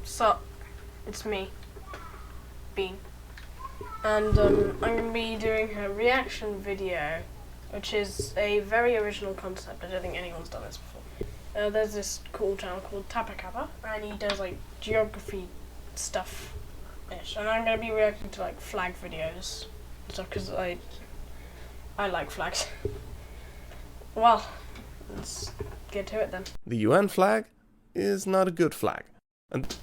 So, it's me, Bean, and I'm going to be doing a reaction video, which is a very original concept. I don't think anyone's done this before. There's this cool channel called Tapakapa, and he does like geography stuff-ish, and I'm going to be reacting to like flag videos and stuff, because I like flags. Well, let's get to it then. The UN flag is not a good flag. And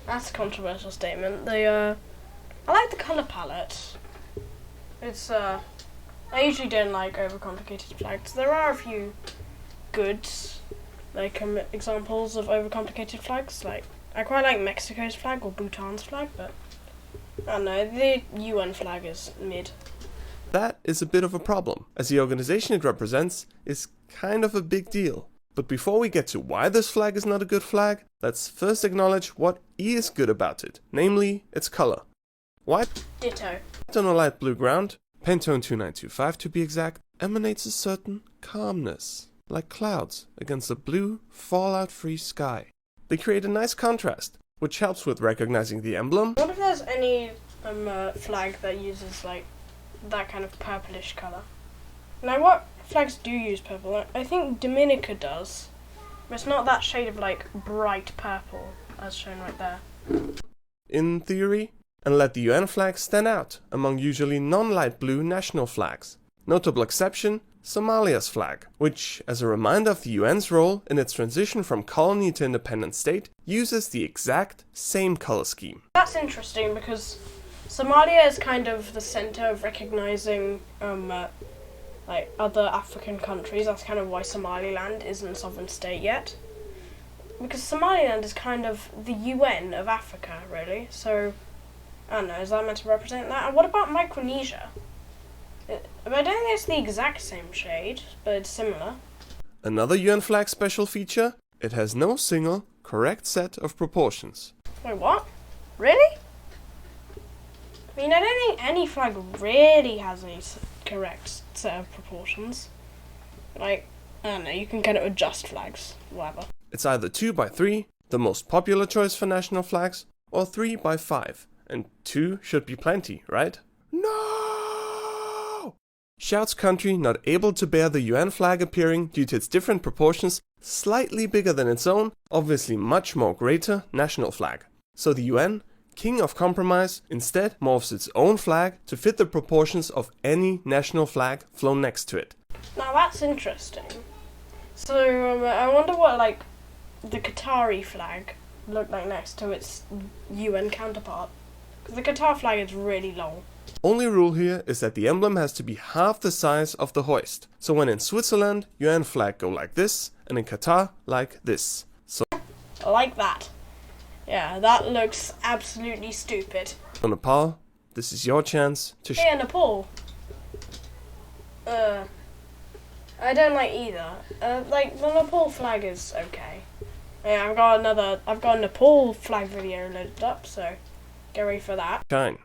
that's a controversial statement. I like the colour palette. It's I usually don't like overcomplicated flags. There are a few good examples of overcomplicated flags. Like, I quite like Mexico's flag or Bhutan's flag, but I don't know, the UN flag is mid. that is a bit of a problem, as the organization it represents is kind of a big deal. But before we get to why this flag is not a good flag, let's first acknowledge what is good about it, namely its color. White Ditto. on a light blue ground, Pantone 2925 to be exact, emanates a certain calmness, like clouds against a blue, fallout-free sky. They create a nice contrast, which helps with recognizing the emblem. What if there's any flag that uses like that kind of purplish colour? Now, what flags do use purple? I think Dominica does, but it's not that shade of like bright purple as shown right there. In theory, and let the UN flag stand out among usually non-light blue national flags. Notable exception, Somalia's flag, which, as a reminder of the UN's role in its transition from colony to independent state, uses the exact same color scheme. That's interesting because Somalia is kind of the centre of recognising like other African countries. That's kind of why Somaliland isn't a sovereign state yet. Because Somaliland is kind of the UN of Africa, really. So, I don't know, is that meant to represent that? And what about Micronesia? I don't think it's the exact same shade, but it's similar. Another UN flag special feature, it has no single, correct set of proportions. Wait, what? Really? I mean, I don't think any flag really has a correct set of proportions. Like, I don't know, you can kind of adjust flags, whatever. It's either 2x3, the most popular choice for national flags, or 3x5. And 2 should be plenty, right? No! Shouts country not able to bear the UN flag appearing due to its different proportions, slightly bigger than its own, obviously much more greater national flag. So the UN, king of compromise, instead morphs its own flag to fit the proportions of any national flag flown next to it. Now that's interesting. So I wonder what like the Qatari flag looked like next to its UN counterpart. Because the Qatar flag is really long. Only rule here is that the emblem has to be half the size of the hoist. So when in Switzerland, UN flag go like this, and in Qatar, like this. So Like that. Yeah, that looks absolutely stupid. for Nepal, this is your chance to Hey, Nepal. I don't like either. Like, the Nepal flag is okay. Yeah, I've got a Nepal flag video loaded up, so get ready for that. shine.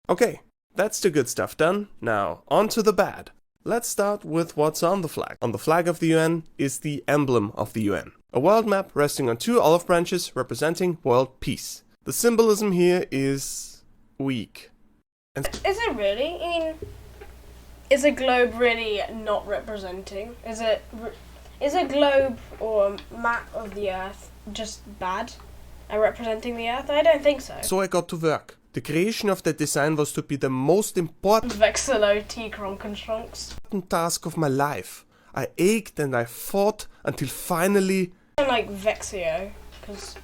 Okay, that's the good stuff done. Now, on to the bad. Let's start with what's on the flag. On the flag of the UN is the emblem of the UN. A world map resting on 2 olive branches representing world peace. The symbolism here is weak. And Is it really? I mean, is a globe really not representing? Is a globe or a map of the Earth just bad at representing the Earth? I don't think so. so I got to work. The creation of that design was to be the most important Vexillo T. Kronkenstrunks. task of my life. I ached and I fought until finally I don't like Vexio, because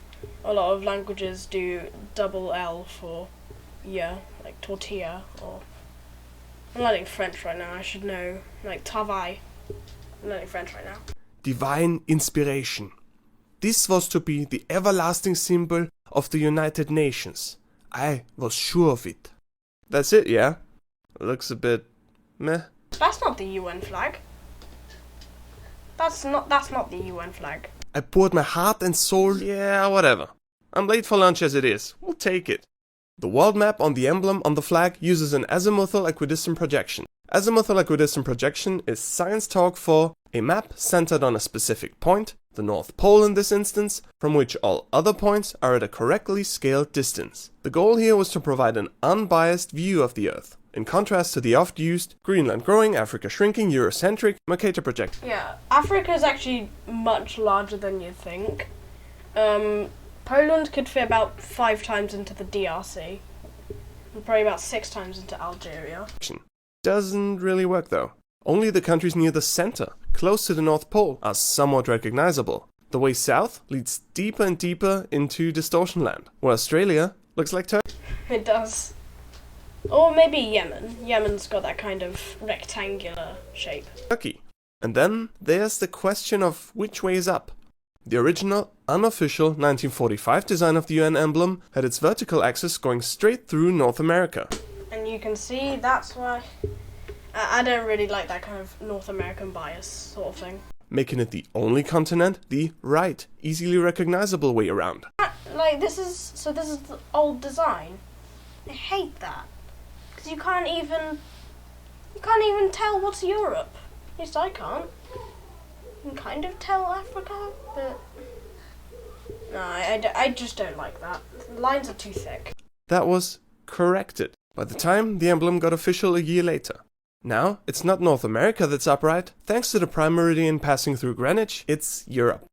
a lot of languages do double L for yeah, like tortilla, or I'm learning French right now, I should know, like travail. I'm learning French right now. divine inspiration. This was to be the everlasting symbol of the United Nations. I was sure of it. That's it, yeah? Looks a bit meh. That's not the UN flag. That's not the UN flag. I poured my heart and soul. Yeah, whatever. I'm late for lunch as it is. We'll take it. The world map on the emblem on the flag uses an azimuthal equidistant projection. Azimuthal equidistant projection is science talk for a map centered on a specific point, the North Pole in this instance, from which all other points are at a correctly scaled distance. The goal here was to provide an unbiased view of the Earth, in contrast to the oft-used Greenland growing, Africa shrinking, Eurocentric Mercator projection. Yeah, Africa is actually much larger than you'd think. Poland could fit about 5 times into the DRC, and probably about 6 times into Algeria. Doesn't really work though. Only the countries near the center, close to the North Pole, are somewhat recognizable. The way south leads deeper and deeper into distortion land, where Australia looks like Turkey. It does. Or maybe Yemen. Yemen's got that kind of rectangular shape. Turkey. And then there's the question of which way is up. The original, unofficial 1945 design of the UN emblem had its vertical axis going straight through North America. And you can see that's why I don't really like that kind of North American bias sort of thing. Making it the only continent the right, easily recognizable way around. Like this is the old design. I hate that. Because you can't even tell what's Europe. At least I can't. You can kind of tell Africa, but no, I just don't like that. The lines are too thick. That was corrected by the time the emblem got official a year later. Now, it's not North America that's upright. Thanks to the prime meridian passing through Greenwich, it's Europe.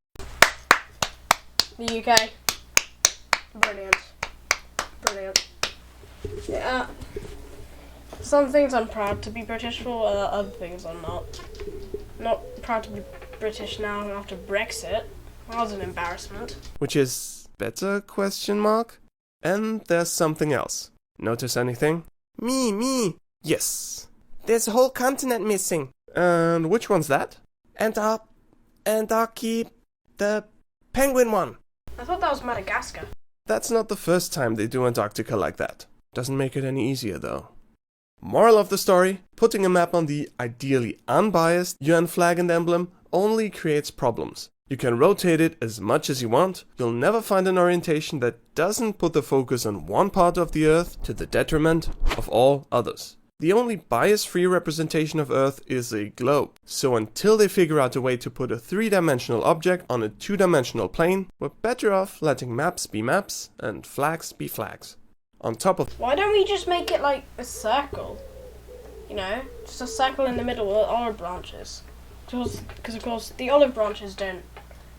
The UK. Brilliant. Brilliant. Yeah. Some things I'm proud to be British for, other things I'm not. Not proud to be British now after Brexit. That was an embarrassment. Which is better, question mark? And there's something else. Notice anything? Me. Yes. There's a whole continent missing. And which one's that? Antarctica, the penguin one. I thought that was Madagascar. That's not the first time they do Antarctica like that. Doesn't make it any easier though. Moral of the story, putting a map on the ideally unbiased UN flag and emblem only creates problems. You can rotate it as much as you want, you'll never find an orientation that doesn't put the focus on one part of the Earth to the detriment of all others. The only bias-free representation of Earth is a globe, so until they figure out a way to put a 3-dimensional object on a 2-dimensional plane, we're better off letting maps be maps and flags be flags. On top of... Why don't we just make it like a circle? You know, just a circle in the middle with olive branches. Because of course the olive branches don't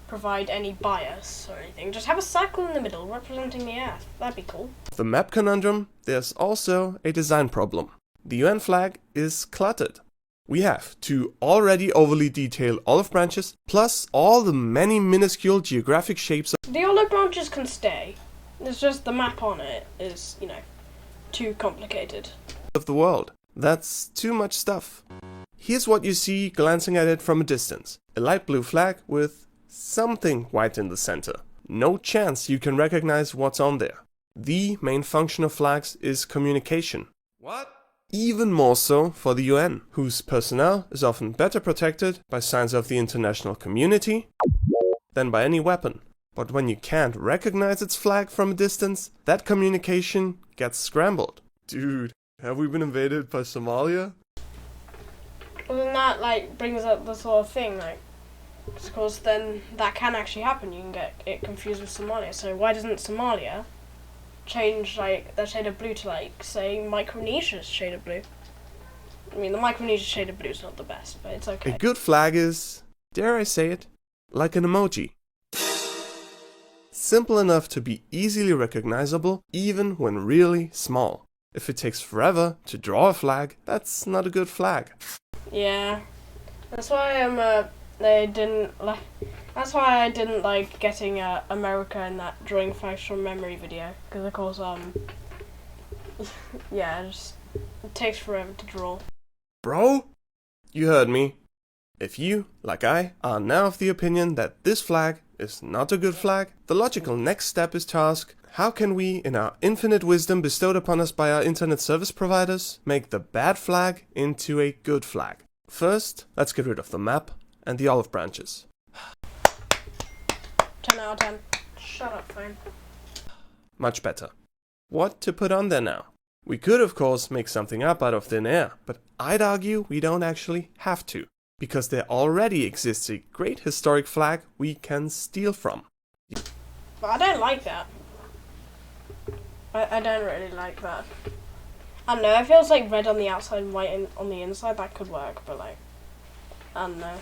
provide any bias or anything. Just have a circle in the middle representing the Earth. That'd be cool. The map conundrum, there's also a design problem. The UN flag is cluttered. We have 2 already overly detailed olive branches, plus all the many minuscule geographic shapes. The olive branches can stay. It's just the map on it is, you know, too complicated. Of the world. That's too much stuff. Here's what you see glancing at it from a distance. A light blue flag with something white in the center. No chance you can recognize what's on there. The main function of flags is communication. What? Even more so for the UN, whose personnel is often better protected by signs of the international community than by any weapon. But when you can't recognize its flag from a distance, that communication gets scrambled. Dude, have we been invaded by Somalia? Well, then that, like, brings up the sort of thing, like, of course, then that can actually happen. You can get it confused with Somalia. So why doesn't Somalia change, like, their shade of blue to, like, say, Micronesia's shade of blue? I mean, the Micronesia shade of blue is not the best, but it's okay. A good flag is, dare I say it, like an emoji. Simple enough to be easily recognizable, even when really small. If it takes forever to draw a flag, that's not a good flag. Yeah, that's why That's why I didn't like getting America in that drawing flags from memory video, because of course yeah, it takes forever to draw. Bro, you heard me. If you, like I, are now of the opinion that this flag is not a good flag, the logical next step is to ask, how can we, in our infinite wisdom bestowed upon us by our internet service providers, make the bad flag into a good flag? First, let's get rid of the map and the olive branches. 10 out of 10. Shut up, phone. Much better. What to put on there now? We could of course make something up out of thin air, but I'd argue we don't actually have to. because there already exists a great historic flag we can steal from. But I don't like that. I don't really like that. I don't know, it feels like red on the outside and white on the inside. That could work, but like, I don't know.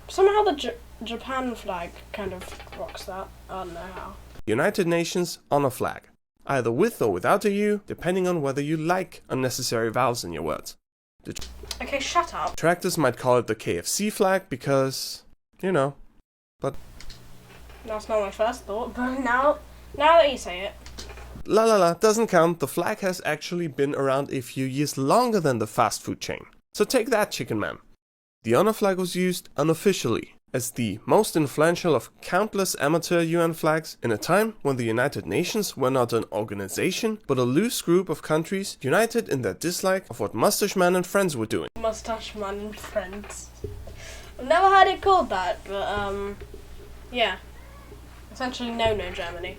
Somehow the Japan flag kind of rocks that. I don't know how. United Nations honor flag. Either with or without a U, depending on whether you like unnecessary vowels in your words. Okay, shut up. Detractors might call it the KFC flag because, you know, but... That's not my first thought, but now that you say it. La la la, doesn't count. The flag has actually been around a few years longer than the fast food chain. So take that, chicken man. The honor flag was used unofficially as the most influential of countless amateur UN flags in a time when the United Nations were not an organization, but a loose group of countries united in their dislike of what Mustache Man and Friends were doing. Mustache Man and Friends. I've never heard it called that, but yeah. Essentially no Germany.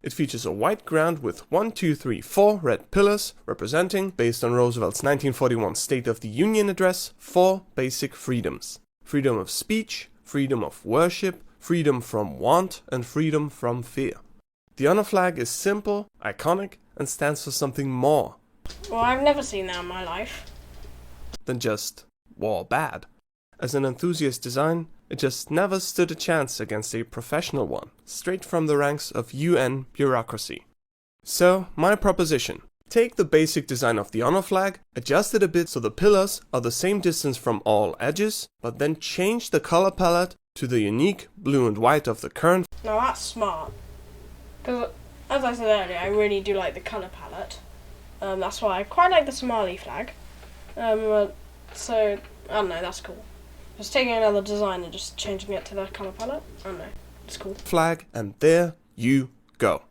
It features a white ground with 1, 2, 3, 4 red pillars representing, based on Roosevelt's 1941 State of the Union address, 4 basic freedoms. Freedom of speech, freedom of worship, freedom from want, and freedom from fear. The honor flag is simple, iconic, and stands for something more. Well, I've never seen that in my life. Than just war bad. As an enthusiast design, it just never stood a chance against a professional one, straight from the ranks of UN bureaucracy. So, my proposition. Take the basic design of the honor flag, adjust it a bit so the pillars are the same distance from all edges, but then change the color palette to the unique blue and white of the current. Now that's smart. Because, as I said earlier, I really do like the color palette. That's why I quite like the Somali flag. So, I don't know, that's cool. Just taking another design and just changing it to the color palette. I don't know, it's cool. Flag, and there you go.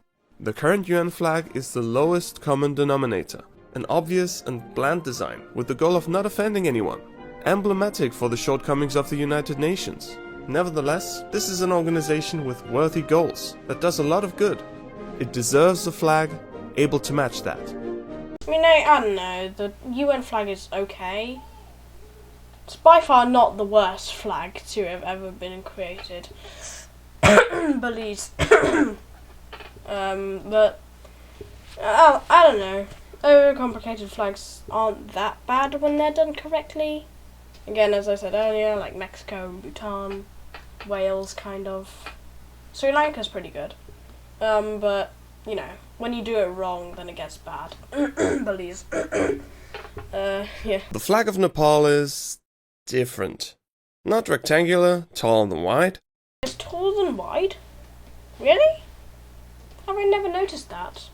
The current UN flag is the lowest common denominator, an obvious and bland design with the goal of not offending anyone, emblematic for the shortcomings of the United Nations. Nevertheless, this is an organization with worthy goals that does a lot of good. It deserves a flag able to match that. I mean, I don't know, the UN flag is okay. It's by far not the worst flag to have ever been created. Belize. But I don't know. Overcomplicated flags aren't that bad when they're done correctly. Again, as I said earlier, like Mexico and Bhutan, Wales, kind of. Sri Lanka's pretty good. But you know, when you do it wrong, then it gets bad. Belize. Yeah. The flag of Nepal is different. Not rectangular, tall and wide. It's taller than wide? Really? Have I never noticed that?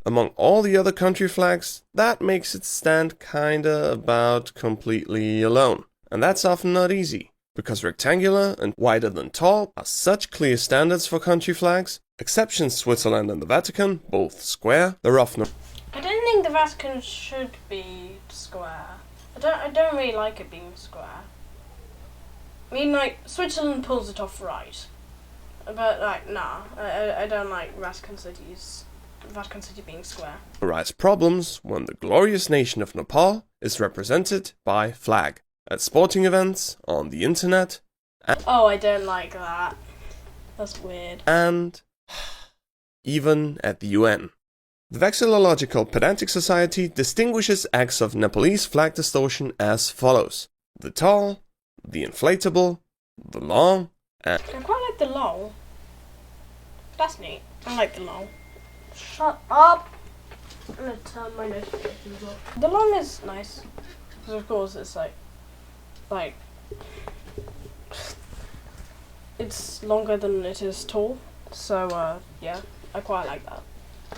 Among all the other country flags, that makes it stand kinda about completely alone. And that's often not easy, because rectangular and wider than tall are such clear standards for country flags. Exceptions Switzerland and the Vatican, both square, they're often... I don't think the Vatican should be square. I don't really like it being square. I mean, like, Switzerland pulls it off right. But, like, nah. I don't like Vatican City being square. Arise problems when the glorious nation of Nepal is represented by flag. At sporting events, on the internet, Oh, I don't like that. That's weird. And even at the UN. The Vexillological Pedantic Society distinguishes acts of Nepalese flag distortion as follows: the tall, the inflatable, the long, and... I quite like the long. That's neat. I like the long. Shut up! I'm gonna turn my notifications off. The long is nice. Because of course it's like... It's longer than it is tall. So, yeah. I quite like that.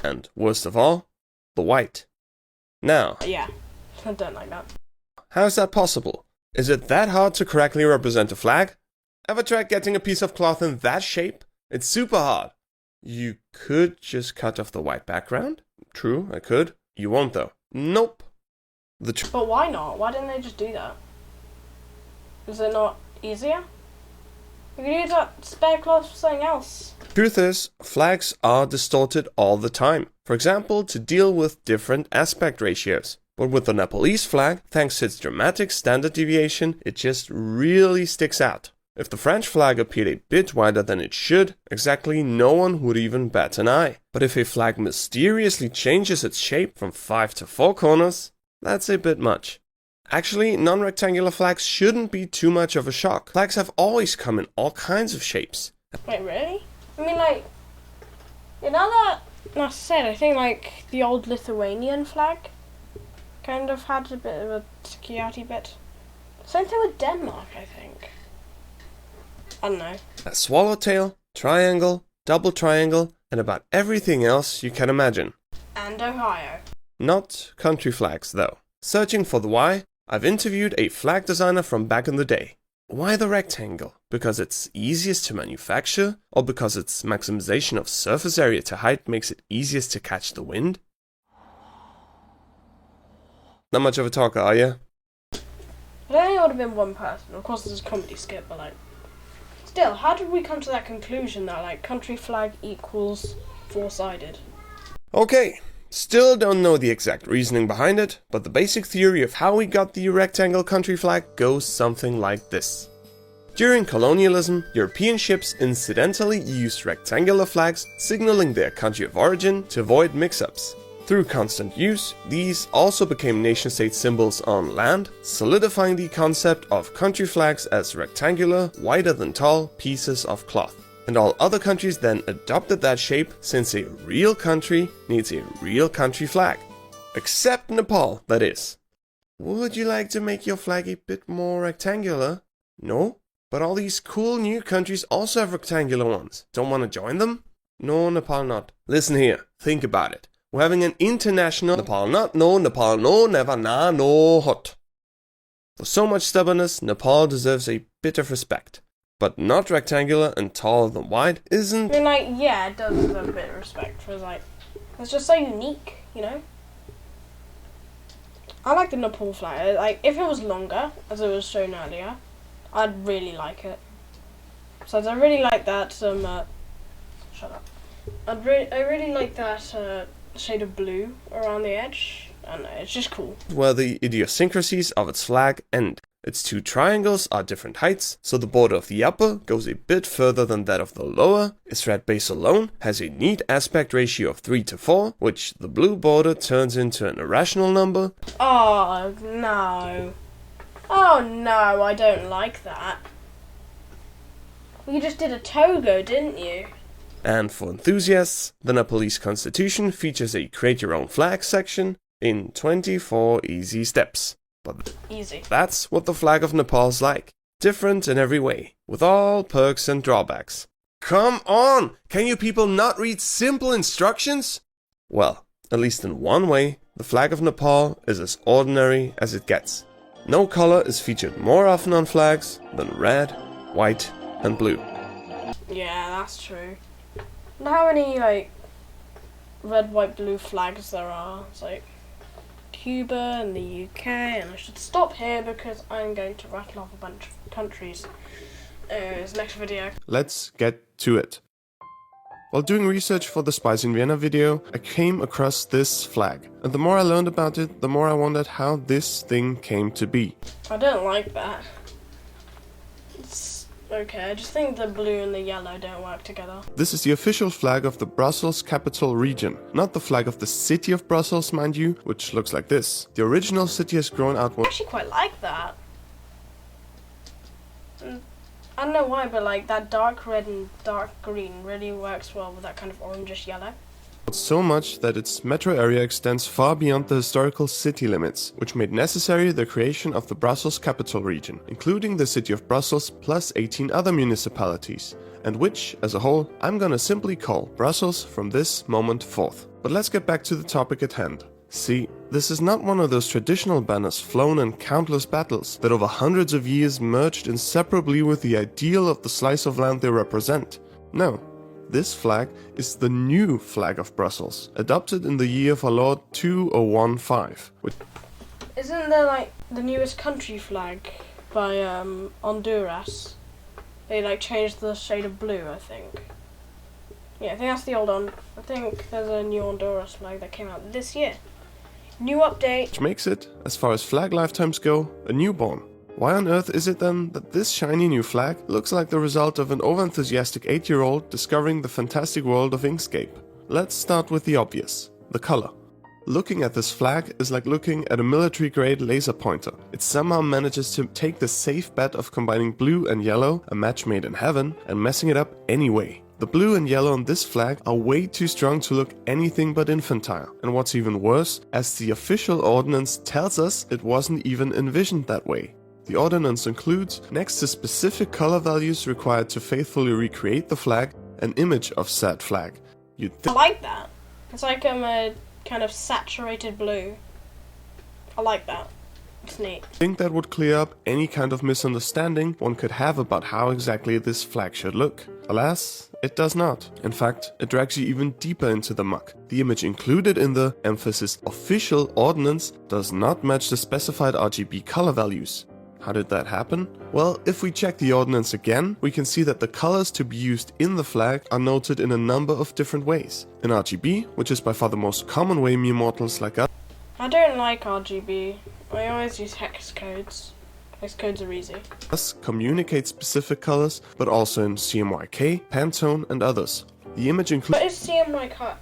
And worst of all, the white. Now, Yeah. I don't like that. how is that possible? Is it that hard to correctly represent a flag? Ever tried getting a piece of cloth in that shape? It's super hard. You could just cut off the white background. True, I could. You won't though. Nope. But why not? Why didn't they just do that? Is it not easier? You could use that spare cloth for something else. Truth is, flags are distorted all the time. For example, to deal with different aspect ratios. But with the Nepalese flag, thanks to its dramatic standard deviation, it just really sticks out. If the French flag appeared a bit wider than it should, exactly no one would even bat an eye. But if a flag mysteriously changes its shape from 5 to 4 corners, that's a bit much. Actually, non-rectangular flags shouldn't be too much of a shock. Flags have always come in all kinds of shapes. Wait, really? I mean, like, now that that's said, I think, like, the old Lithuanian flag kind of had a bit of a sticky-outy bit. Same thing with Denmark, I think. I don't know. A swallowtail, triangle, double triangle, and about everything else you can imagine. And Ohio. Not country flags, though. Searching for the why, I've interviewed a flag designer from back in the day. Why the rectangle? Because it's easiest to manufacture? Or because its maximization of surface area to height makes it easiest to catch the wind? Not much of a talker, are you? I don't think it would have been one person. Of course, there's a comedy skit, but, like, still, how did we come to that conclusion that, like, country flag equals four-sided? Okay, still don't know the exact reasoning behind it, but the basic theory of how we got the rectangle country flag goes something like this. During colonialism, European ships incidentally used rectangular flags signaling their country of origin to avoid mix-ups. Through constant use, these also became nation-state symbols on land, solidifying the concept of country flags as rectangular, wider than tall pieces of cloth. And all other countries then adopted that shape, since a real country needs a real country flag. Except Nepal, that is. Would you like to make your flag a bit more rectangular? No? But all these cool new countries also have rectangular ones. Don't want to join them? No, Nepal not. Listen here, think about it. We're having an international Nepal not, no, Nepal no, never, nah, no, hot. For so much stubbornness, Nepal deserves a bit of respect. But not rectangular and taller than wide isn't... I mean, like, yeah, it does deserve a bit of respect for, like, it's just so unique, you know? I like the Nepal flag. Like, if it was longer, as it was shown earlier, I'd really like it. So I really like that, shut up. I really like that, shade of blue around the edge. I don't know, it's just cool. Where the idiosyncrasies of its flag end. Its two triangles are different heights, so the border of the upper goes a bit further than that of the lower. Its red base alone has a neat aspect ratio of 3 to 4, which the blue border turns into an irrational number. Oh, no. Oh, no, I don't like that. You just did a Togo, didn't you? And for enthusiasts, the Nepalese constitution features a create your own flag section in 24 easy steps. But easy. That's what the flag of Nepal's like. Different in every way, with all perks and drawbacks. Come on! Can you people not read simple instructions? Well, at least in one way, the flag of Nepal is as ordinary as it gets. No color is featured more often on flags than red, white, and blue. Yeah, that's true. And how many, like, red, white, blue flags there are? It's like Cuba and the UK, and I should stop here because I'm going to rattle off a bunch of countries. It's next video. Let's get to it. While doing research for the Spies in Vienna video, I came across this flag. And the more I learned about it, the more I wondered how this thing came to be. I don't like that. It's okay, I just think the blue and the yellow don't work together. This is the official flag of the Brussels capital region. Not the flag of the city of Brussels, mind you, which looks like this. The original city has grown out... I actually quite like that. I don't know why, but like that dark red and dark green really works well with that kind of orangish yellow. So much that its metro area extends far beyond the historical city limits, which made necessary the creation of the Brussels capital region, including the city of Brussels plus 18 other municipalities, and which, as a whole, I'm gonna simply call Brussels from this moment forth. But let's get back to the topic at hand. See, this is not one of those traditional banners flown in countless battles that over hundreds of years merged inseparably with the ideal of the slice of land they represent. No, this flag is the new flag of Brussels, adopted in the year of our Lord 2015. Isn't there like the newest country flag by Honduras? They like changed the shade of blue, I think. Yeah, I think that's the old one. I think there's a new Honduras flag that came out this year. New update. Which makes it, as far as flag lifetimes go, a newborn. Why on earth is it then that this shiny new flag looks like the result of an overenthusiastic 8-year-old discovering the fantastic world of Inkscape? Let's start with the obvious, the color. Looking at this flag is like looking at a military-grade laser pointer. It somehow manages to take the safe bet of combining blue and yellow, a match made in heaven, and messing it up anyway. The blue and yellow on this flag are way too strong to look anything but infantile. And what's even worse, as the official ordinance tells us, it wasn't even envisioned that way. The ordinance includes, next to specific color values required to faithfully recreate the flag, an image of said flag. I like that. It's like a kind of saturated blue. I like that. It's neat. I think that would clear up any kind of misunderstanding one could have about how exactly this flag should look. Alas, it does not. In fact, it drags you even deeper into the muck. The image included in the, emphasis, official ordinance does not match the specified RGB color values. How did that happen? Well, if we check the ordinance again, we can see that the colors to be used in the flag are noted in a number of different ways. In RGB, which is by far the most common way mere mortals like us. I don't like RGB. I always use hex codes. Hex codes are easy. Communicate specific colors, but also in CMYK, Pantone, and others. The image includes. What is CMYK?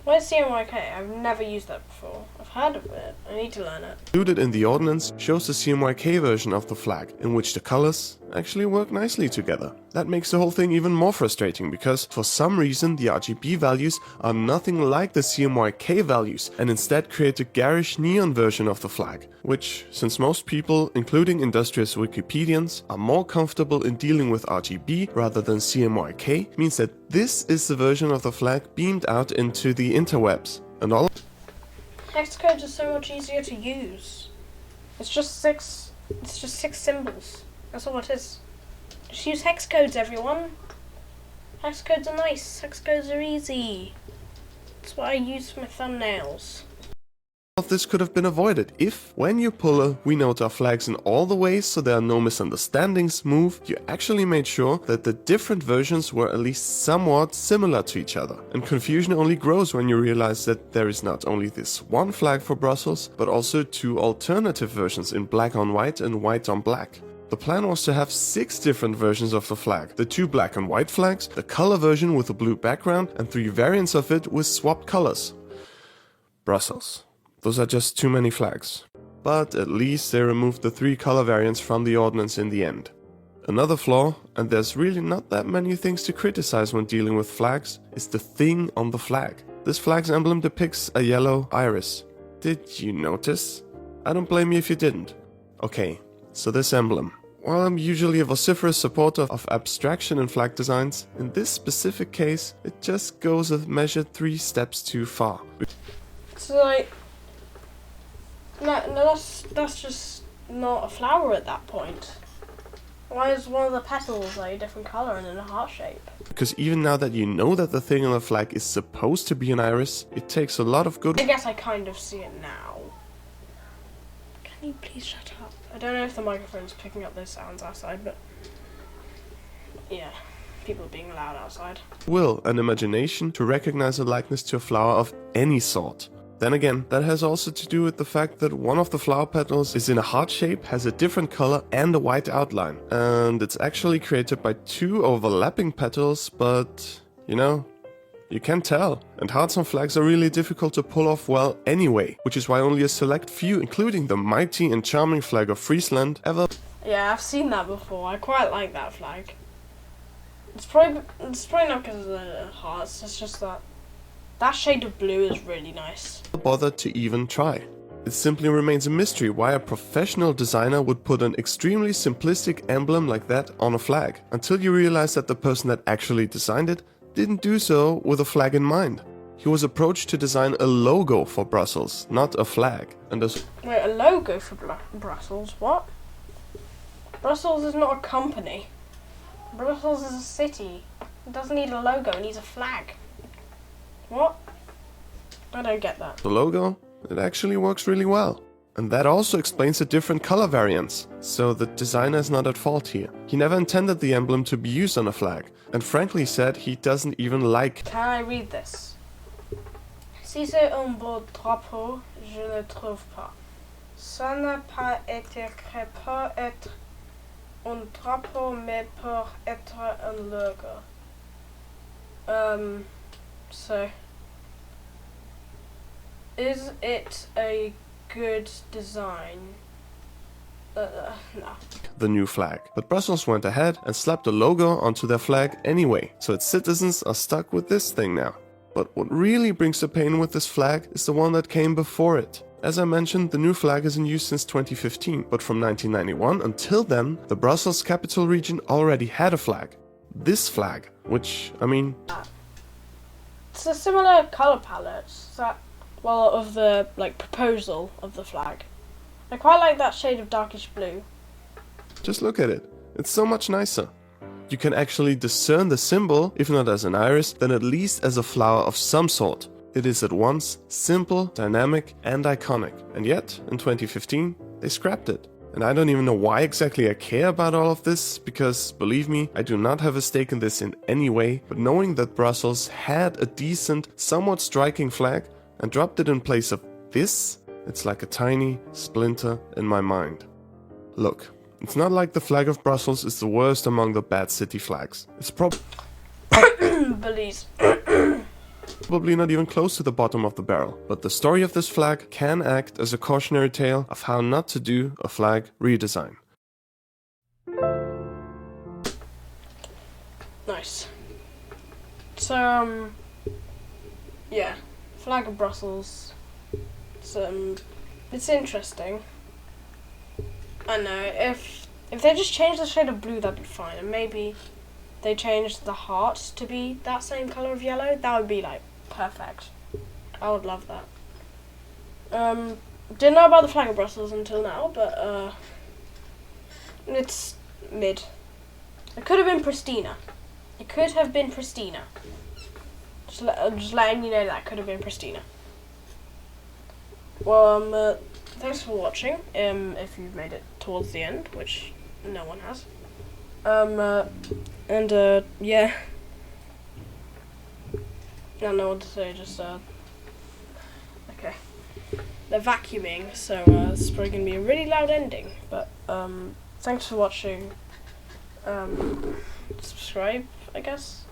What is CMYK? I've never used that before. I've heard of it. I need to learn it. Included in the ordinance shows the CMYK version of the flag, in which the colors actually work nicely together. That makes the whole thing even more frustrating because for some reason the RGB values are nothing like the CMYK values and instead create a garish neon version of the flag, which, since most people, including industrious Wikipedians, are more comfortable in dealing with RGB rather than CMYK, means that this is the version of the flag beamed out into the interwebs. And all Hex codes are so much easier to use. It's just six symbols. That's all it is. Just use hex codes, everyone. Hex codes are nice. Hex codes are easy. That's what I use for my thumbnails. of this could have been avoided if, when you pull a "we note our flags in all the ways so there are no misunderstandings" move, you actually made sure that the different versions were at least somewhat similar to each other. And confusion only grows when you realize that there is not only this one flag for Brussels, but also two alternative versions in black on white and white on black. The plan was to have 6 different versions of the flag, the 2 black and white flags, the color version with a blue background, and 3 variants of it with swapped colors. Brussels. Those are just too many flags. But at least they removed the 3 color variants from the ordinance in the end. Another flaw, and there's really not that many things to criticize when dealing with flags, is the thing on the flag. This flag's emblem depicts a yellow iris. Did you notice? I don't blame you if you didn't. Okay, so this emblem. While I'm usually a vociferous supporter of abstraction in flag designs, in this specific case, it just goes a measured 3 steps too far. So like, no, that's just not a flower at that point. Why is one of the petals like a different color and in a heart shape? Because even now that you know that the thing on the flag is supposed to be an iris, it takes a lot of good. I guess I kind of see it now. Can you please shut up? I don't know if the microphone's picking up those sounds outside, but yeah, people are being loud outside. Will and imagination to recognize a likeness to a flower of any sort. Then again, that has also to do with the fact that one of the flower petals is in a heart shape, has a different color and a white outline. And it's actually created by 2 overlapping petals, but you know, you can tell. And hearts on flags are really difficult to pull off well anyway, which is why only a select few, including the mighty and charming flag of Friesland, ever. Yeah, I've seen that before. I quite like that flag. It's probably not because of the hearts, it's just that shade of blue is really nice. Bothered to even try. It simply remains a mystery why a professional designer would put an extremely simplistic emblem like that on a flag, until you realize that the person that actually designed it didn't do so with a flag in mind. He was approached to design a logo for Brussels, not a flag. And wait, a logo for Brussels? What? Brussels is not a company. Brussels is a city. It doesn't need a logo, it needs a flag. What? I don't get that. The logo, it actually works really well. And that also explains the different color variants. So the designer is not at fault here. He never intended the emblem to be used on a flag, and frankly said he doesn't even like. Can I read this? Si c'est un beau drapeau, je ne trouve pas. Ça n'a pas été créé pour être un drapeau, mais pour être un logo. So, is it a good design? No. The new flag. But Brussels went ahead and slapped a logo onto their flag anyway, so its citizens are stuck with this thing now. But what really brings the pain with this flag is the one that came before it. As I mentioned, the new flag is in use since 2015, but from 1991 until then, the Brussels capital region already had a flag. This flag, which, I mean... It's a similar colour palette, of the, proposal of the flag. I quite like that shade of darkish blue. Just look at it. It's so much nicer. You can actually discern the symbol, if not as an iris, then at least as a flower of some sort. It is at once simple, dynamic, and iconic. And yet, in 2015, they scrapped it. And I don't even know why exactly I care about all of this, because, believe me, I do not have a stake in this in any way, but knowing that Brussels had a decent, somewhat striking flag, and dropped it in place of this, it's like a tiny splinter in my mind. Look, it's not like the flag of Brussels is the worst among the bad city flags. It's probably not even close to the bottom of the barrel. But the story of this flag can act as a cautionary tale of how not to do a flag redesign. Nice. So, yeah, flag of Brussels. It's interesting. I know, if they just changed the shade of blue, that'd be fine. And maybe they changed the heart to be that same colour of yellow, that would be, perfect. I would love that. Didn't know about the flag of Brussels until now, but, it's mid. It could have been Pristina. It could have been Pristina. Just letting you know that could have been Pristina. Well, thanks for watching, if you've made it towards the end, which no one has. Yeah. I don't know what to say, just, okay. They're vacuuming, so, it's probably gonna be a really loud ending, but, thanks for watching. Subscribe, I guess.